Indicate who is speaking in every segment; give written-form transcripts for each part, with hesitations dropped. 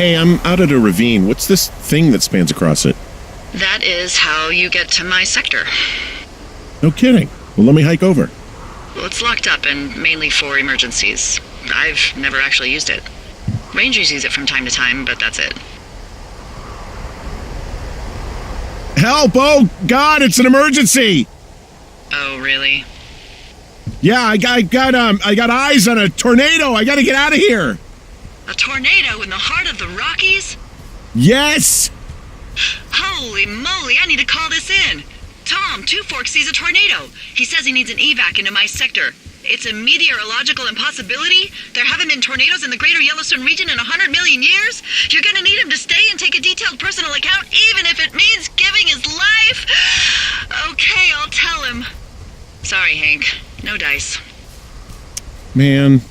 Speaker 1: Hey, I'm out at a ravine. What's this thing that spans across it?
Speaker 2: That is how you get to my sector.
Speaker 1: No kidding. Well, let me hike over.
Speaker 2: Well, it's locked up and mainly for emergencies. I've never actually used it. Rangers use it from time to time, but that's it.
Speaker 1: Help! Oh, God, it's an emergency!
Speaker 2: Oh, really?
Speaker 1: Yeah, I got eyes on a tornado. I gotta get out of here.
Speaker 2: A tornado in the heart of the Rockies?
Speaker 1: Yes!
Speaker 2: Holy moly, I need to call this in. Tom, Two Forks sees a tornado. He says he needs an evac into my sector. It's a meteorological impossibility. There haven't been tornadoes in the greater Yellowstone region in 100 million years. You're gonna need him to stay and take a detailed personal account, even if it means giving his life. Okay, I'll tell him. Sorry, Hank. No dice.
Speaker 1: Man.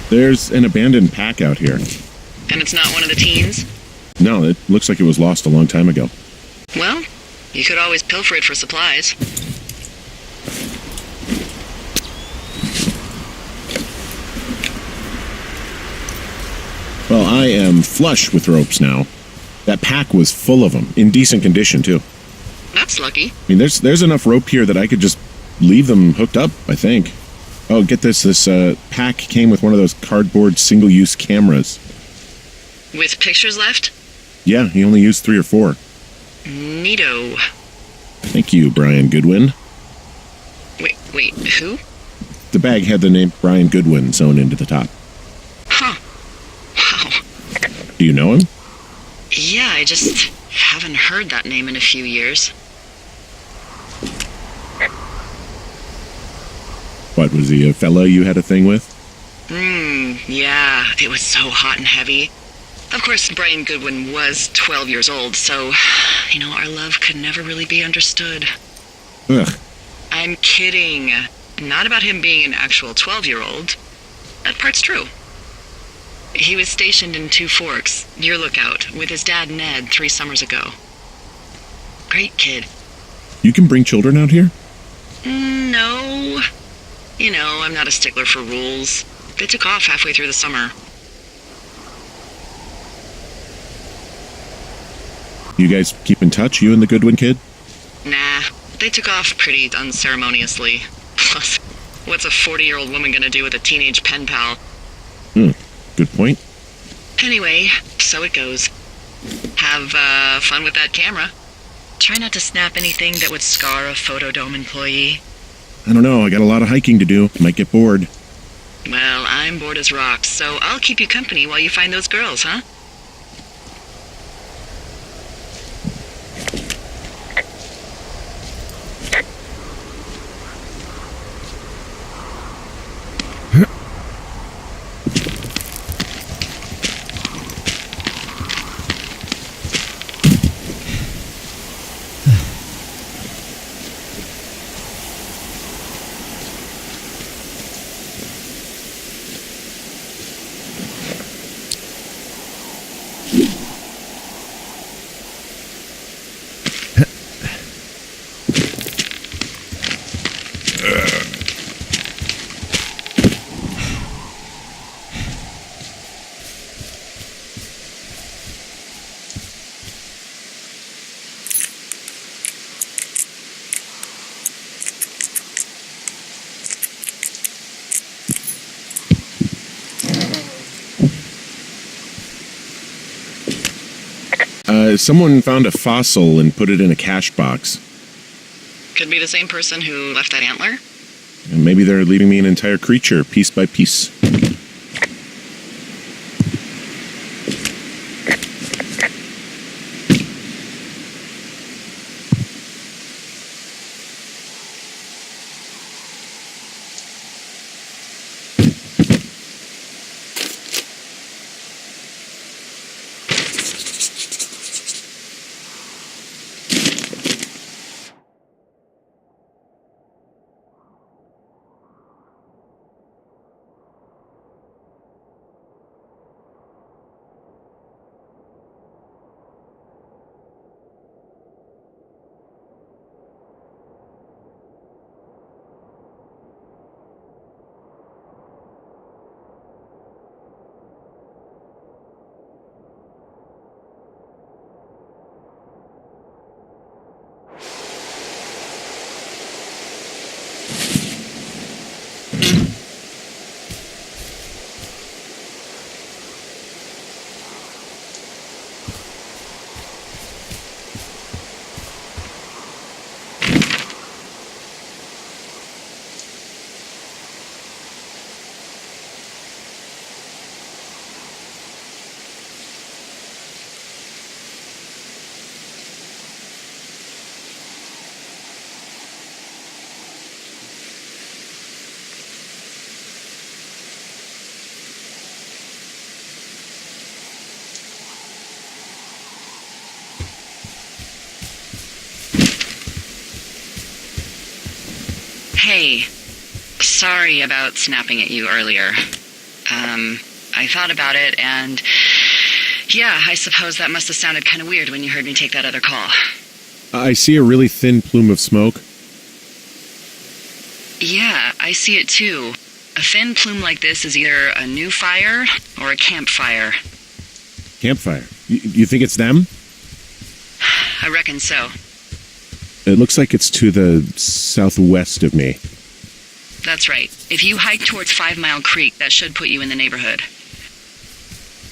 Speaker 1: There's an abandoned pack out here.
Speaker 2: And it's not one of the teens?
Speaker 1: No, it looks like it was lost a long time ago.
Speaker 2: Well, you could always pilfer it for supplies.
Speaker 1: Well, I am flush with ropes now. That pack was full of them, in decent condition, too.
Speaker 2: That's lucky.
Speaker 1: I mean, there's enough rope here that I could just leave them hooked up, I think. Oh, get this. This pack came with one of those cardboard single-use cameras.
Speaker 2: With pictures left?
Speaker 1: Yeah, he only used 3 or 4.
Speaker 2: Neato.
Speaker 1: Thank you, Brian Goodwin.
Speaker 2: Wait, who?
Speaker 1: The bag had the name Brian Goodwin sewn into the top.
Speaker 2: Huh. Wow.
Speaker 1: Do you know him?
Speaker 2: Yeah, I just haven't heard that name in a few years.
Speaker 1: What, was he a fella you had a thing with?
Speaker 2: Yeah, it was so hot and heavy. Of course, Brian Goodwin was 12 years old, so, our love could never really be understood.
Speaker 1: Ugh.
Speaker 2: I'm kidding. Not about him being an actual 12-year-old. That part's true. He was stationed in Two Forks, your lookout, with his dad Ned 3 summers ago. Great kid.
Speaker 1: You can bring children out here?
Speaker 2: No. I'm not a stickler for rules. They took off halfway through the summer.
Speaker 1: You guys keep in touch, you and the Goodwin kid?
Speaker 2: Nah, they took off pretty unceremoniously. Plus, what's a 40-year-old woman gonna do with a teenage pen pal?
Speaker 1: Good point.
Speaker 2: Anyway, so it goes. Have fun with that camera. Try not to snap anything that would scar a Photodome employee.
Speaker 1: I don't know, I got a lot of hiking to do. Might get bored.
Speaker 2: Well, I'm bored as rocks, so I'll keep you company while you find those girls, huh?
Speaker 1: Someone found a fossil and put it in a cache box.
Speaker 2: Could be the same person who left that antler.
Speaker 1: And maybe they're leaving me an entire creature, piece by piece.
Speaker 2: Hey, sorry about snapping at you earlier. I thought about it, and yeah, I suppose that must have sounded kind of weird when you heard me take that other call.
Speaker 1: I see a really thin plume of smoke.
Speaker 2: Yeah, I see it too. A thin plume like this is either a new fire or a campfire.
Speaker 1: Campfire? You think it's them?
Speaker 2: I reckon so.
Speaker 1: It looks like it's to the southwest of me.
Speaker 2: That's right. If you hike towards 5 Mile Creek, that should put you in the neighborhood.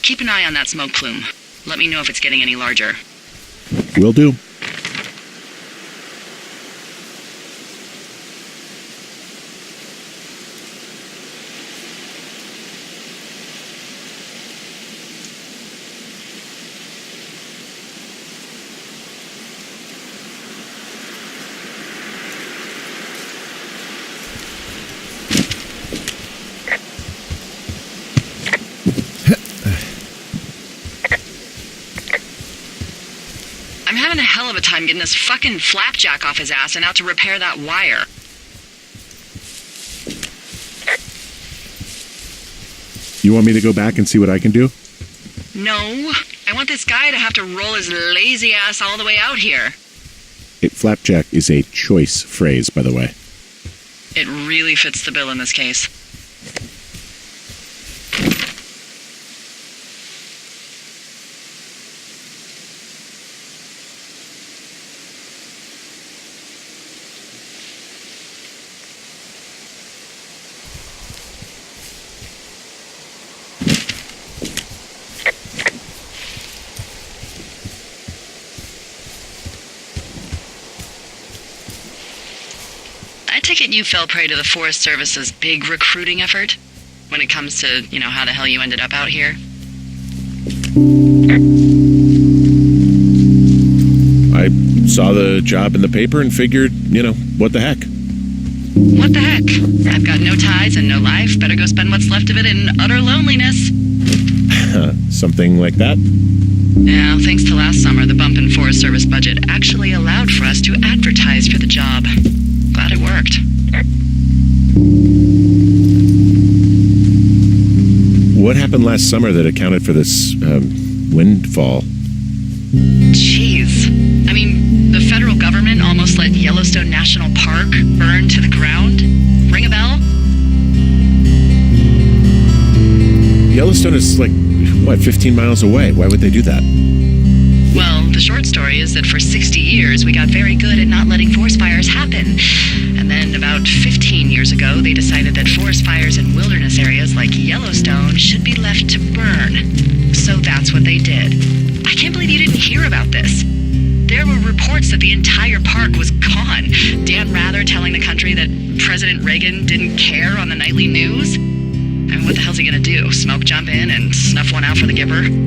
Speaker 2: Keep an eye on that smoke plume. Let me know if it's getting any larger.
Speaker 1: Will do.
Speaker 2: I'm having a hell of a time getting this fucking flapjack off his ass and out to repair that wire.
Speaker 1: You want me to go back and see what I can do?
Speaker 2: No, I want this guy to have to roll his lazy ass all the way out here.
Speaker 1: Flapjack is a choice phrase, by the way.
Speaker 2: It really fits the bill in this case. I take it you fell prey to the Forest Service's big recruiting effort when it comes to, how the hell you ended up out here?
Speaker 1: I saw the job in the paper and figured, what the heck?
Speaker 2: What the heck? I've got no ties and no life. Better go spend what's left of it in utter loneliness.
Speaker 1: Something like that?
Speaker 2: Yeah, thanks to last summer, the bump in Forest Service budget actually allowed for us to advertise for the job. Glad it worked.
Speaker 1: What happened last summer that accounted for this, windfall?
Speaker 2: Jeez. I mean, the federal government almost let Yellowstone National Park burn to the ground. Ring a bell?
Speaker 1: Yellowstone is 15 miles away. Why would they do that?
Speaker 2: Well, the short story is that for 60 years, we got very good at not letting forest fires happen. And then about 15 years ago, they decided that forest fires in wilderness areas like Yellowstone should be left to burn. So that's what they did. I can't believe you didn't hear about this. There were reports that the entire park was gone. Dan Rather telling the country that President Reagan didn't care on the nightly news. I mean, what the hell's he gonna do? Smoke jump in and snuff one out for the Gipper?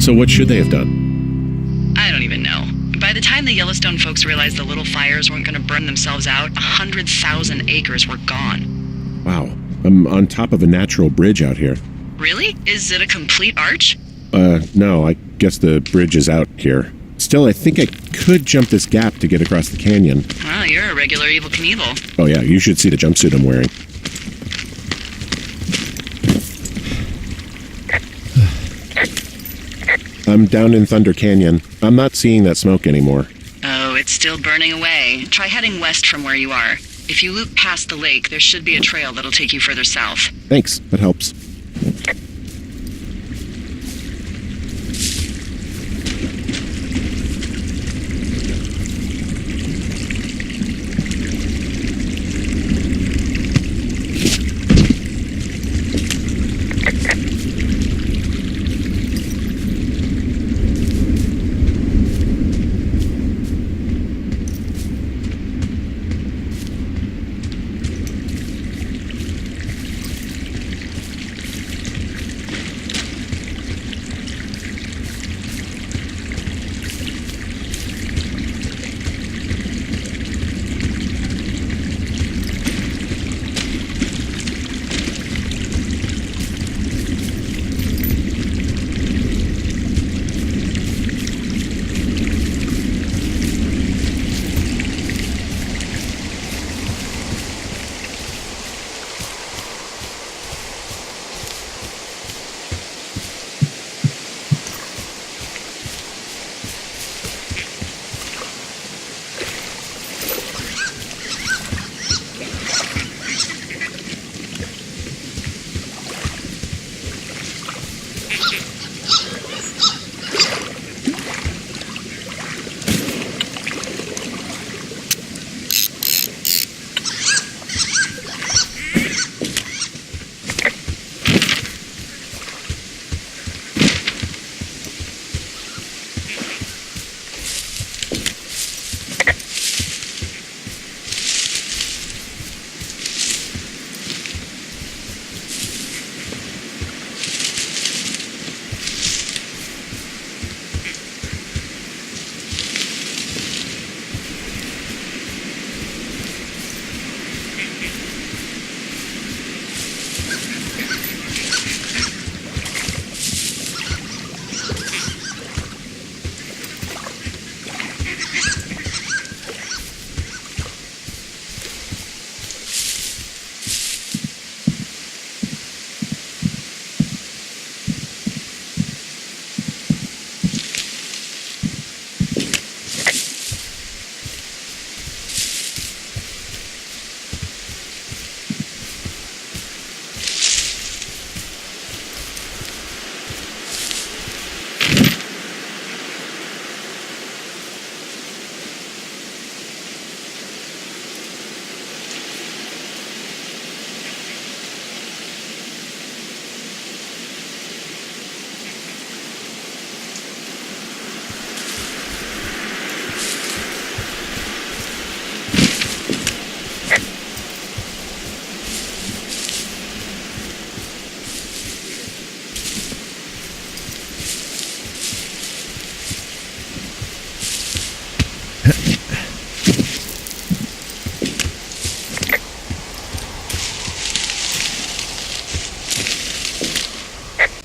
Speaker 1: So what should they have done?
Speaker 2: I don't even know. By the time the Yellowstone folks realized the little fires weren't going to burn themselves out, 100,000 acres were gone.
Speaker 1: Wow. I'm on top of a natural bridge out here.
Speaker 2: Really? Is it a complete arch?
Speaker 1: No, I guess the bridge is out here. Still, I think I could jump this gap to get across the canyon.
Speaker 2: Well, you're a regular Evel Knievel.
Speaker 1: Oh yeah, you should see the jumpsuit I'm wearing. I'm down in Thunder Canyon. I'm not seeing that smoke anymore.
Speaker 2: Oh, it's still burning away. Try heading west from where you are. If you loop past the lake, there should be a trail that'll take you further south.
Speaker 1: Thanks, that helps.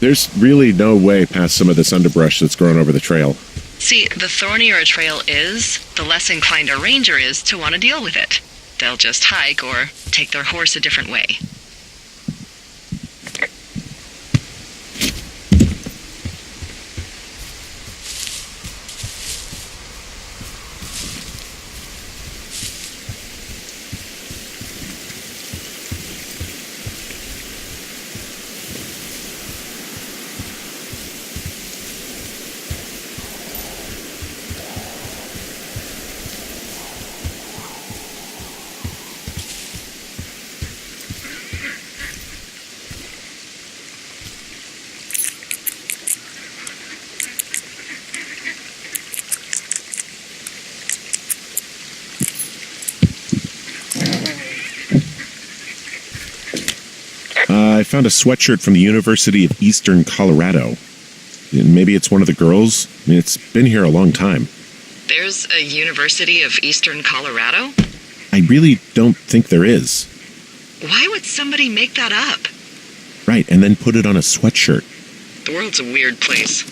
Speaker 1: There's really no way past some of this underbrush that's grown over the trail.
Speaker 2: See, the thornier a trail is, the less inclined a ranger is to want to deal with it. They'll just hike or take their horse a different way.
Speaker 1: I found a sweatshirt from the University of Eastern Colorado. Maybe it's one of the girls? I mean, it's been here a long time.
Speaker 2: There's a University of Eastern Colorado?
Speaker 1: I really don't think there is.
Speaker 2: Why would somebody make that up?
Speaker 1: Right, and then put it on a sweatshirt.
Speaker 2: The world's a weird place.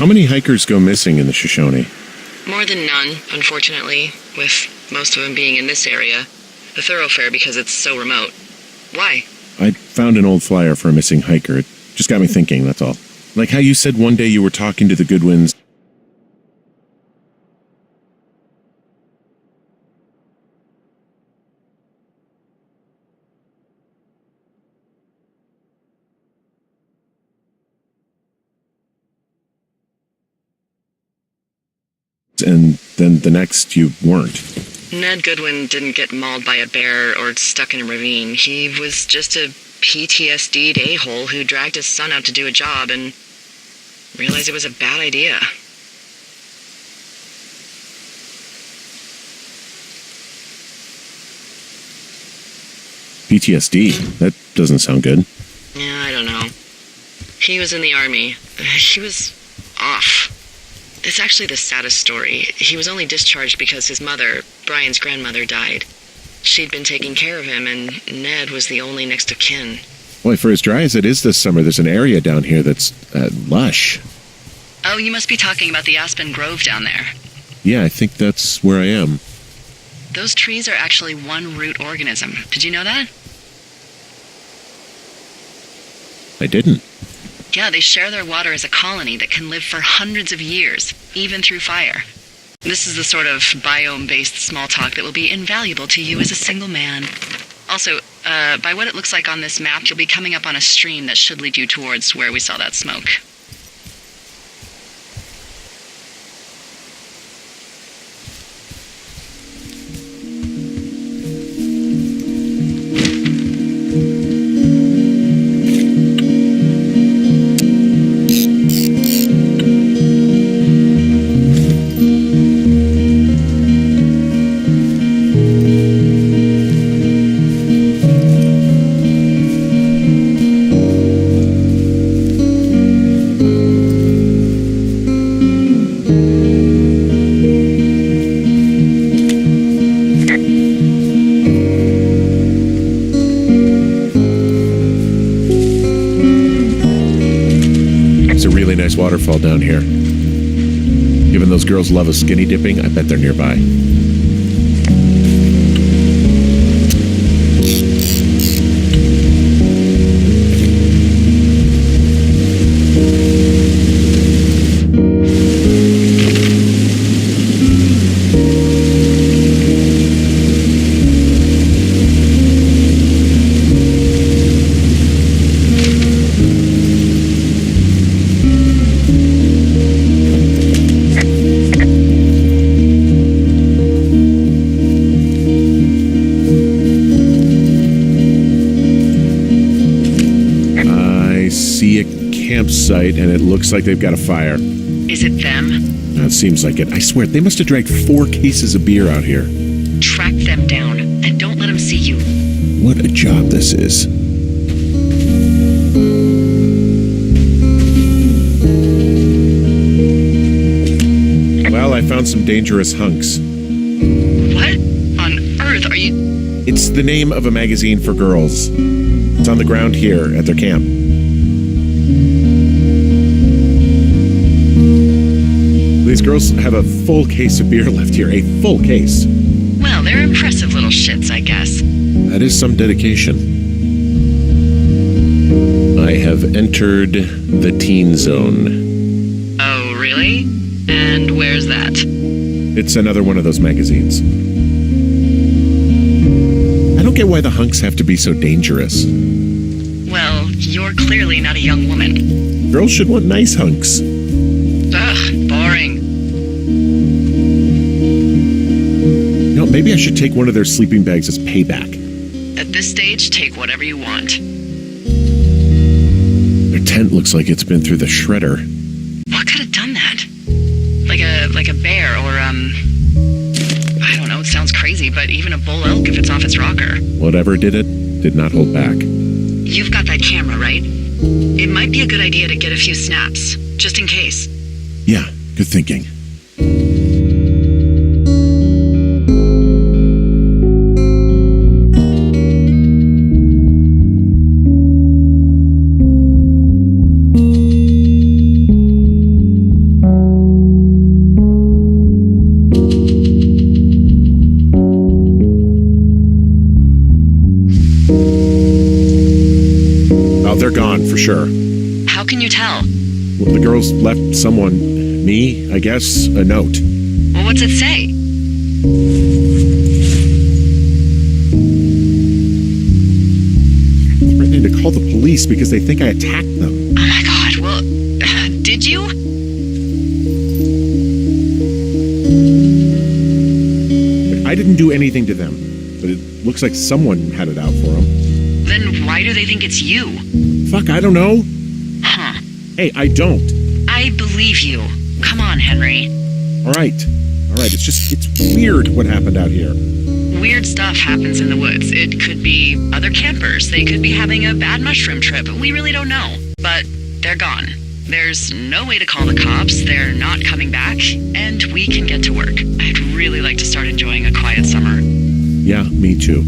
Speaker 1: How many hikers go missing in the Shoshone?
Speaker 2: More than none, unfortunately, with most of them being in this area. The thoroughfare because it's so remote. Why?
Speaker 1: I found an old flyer for a missing hiker. It just got me thinking, that's all. Like how you said one day you were talking to the Goodwins. And then the next you weren't.
Speaker 2: Ned Goodwin didn't get mauled by a bear or stuck in a ravine. He was just a PTSD'd a-hole who dragged his son out to do a job and realized it was a bad idea.
Speaker 1: PTSD? That doesn't sound good.
Speaker 2: Yeah, I don't know. He was in the army. He was off. It's actually the saddest story. He was only discharged because his mother, Brian's grandmother, died. She'd been taking care of him, and Ned was the only next of kin.
Speaker 1: Boy, for as dry as it is this summer, there's an area down here that's lush.
Speaker 2: Oh, you must be talking about the Aspen Grove down there.
Speaker 1: Yeah, I think that's where I am.
Speaker 2: Those trees are actually one root organism. Did you know that?
Speaker 1: I didn't.
Speaker 2: Yeah, they share their water as a colony that can live for hundreds of years, even through fire. This is the sort of biome-based small talk that will be invaluable to you as a single man. Also, by what it looks like on this map, you'll be coming up on a stream that should lead you towards where we saw that smoke.
Speaker 1: Waterfall down here. Given those girls love a skinny dipping, I bet they're nearby. Campsite, and it looks like they've got a fire.
Speaker 2: Is it them?
Speaker 1: It seems like it. I swear, they must have dragged 4 cases of beer out here.
Speaker 2: Track them down, and don't let them see you.
Speaker 1: What a job this is. Well, I found some dangerous hunks.
Speaker 2: What on earth are you...
Speaker 1: It's the name of a magazine for girls. It's on the ground here at their camp. These girls have a full case of beer left here. A full case.
Speaker 2: Well, they're impressive little shits, I guess.
Speaker 1: That is some dedication. I have entered the teen zone.
Speaker 2: Oh, really? And where's that?
Speaker 1: It's another one of those magazines. I don't get why the hunks have to be so dangerous.
Speaker 2: Well, you're clearly not a young woman.
Speaker 1: Girls should want nice hunks.
Speaker 2: Ugh, boring.
Speaker 1: You know, maybe I should take one of their sleeping bags as payback.
Speaker 2: At this stage, take whatever you want.
Speaker 1: Their tent looks like it's been through the shredder.
Speaker 2: What could have done that? Like a bear or, I don't know, it sounds crazy, but even a bull elk if it's off its rocker.
Speaker 1: Whatever did it, did not hold back.
Speaker 2: You've got that camera, right? It might be a good idea to get a few snaps, just in case.
Speaker 1: Yeah, good thinking. they're gone for sure.
Speaker 2: How can you tell?
Speaker 1: Well, the girls left someone, me, I guess, a note.
Speaker 2: Well, what's it say?
Speaker 1: Threatening to call the police because they think I attacked them.
Speaker 2: Oh my god, well, did you?
Speaker 1: I didn't do anything to them, but it looks like someone had it out for them.
Speaker 2: Then why do they think it's you?
Speaker 1: Fuck, I don't know.
Speaker 2: Huh.
Speaker 1: Hey, I don't.
Speaker 2: I believe you. Come on, Henry.
Speaker 1: All right. It's weird what happened out here.
Speaker 2: Weird stuff happens in the woods. It could be other campers. They could be having a bad mushroom trip. We really don't know. But they're gone. There's no way to call the cops. They're not coming back. And we can get to work. I'd really like to start enjoying a quiet summer.
Speaker 1: Yeah, me too.